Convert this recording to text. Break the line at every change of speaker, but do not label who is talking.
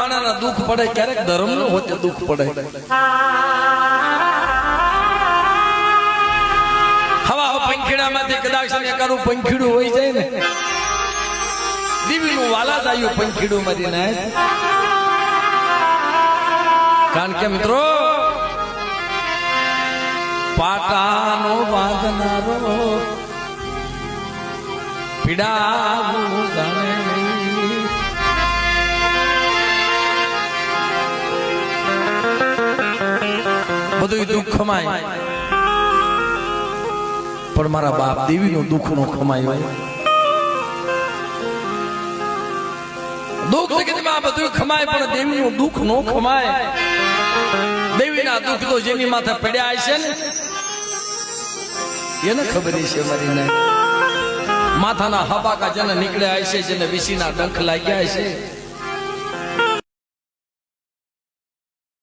માણાના દુઃખ પડે, ક્યારેક ધર્મનું હોતે દુઃખ પડે. હવા પંખીડામાંથી કદાચ એકાનું પંખીડું હોય જાય ને, દીવીનું વાલા આવ્યું પંખીડું મારીને. કારણ કે મિત્રો પાટાનો બાંધનારો પીડાવું જાણે નહીં. બધું દુઃખ ખમાય પણ મારા બાપ દેવીનું દુઃખ નો ખમાય હોય. દુઃખ જગતમાં બધું ખમાય પણ દેવીનું દુઃખ નો ખમાય. દેવીના દુઃખ તો જેની માથે પડ્યા છે ને એને ખબર છે. મારી ને માથાના હબાકા જેને નીકળ્યા છે, જેને વિસીના ડંખ લાગ્યા છે,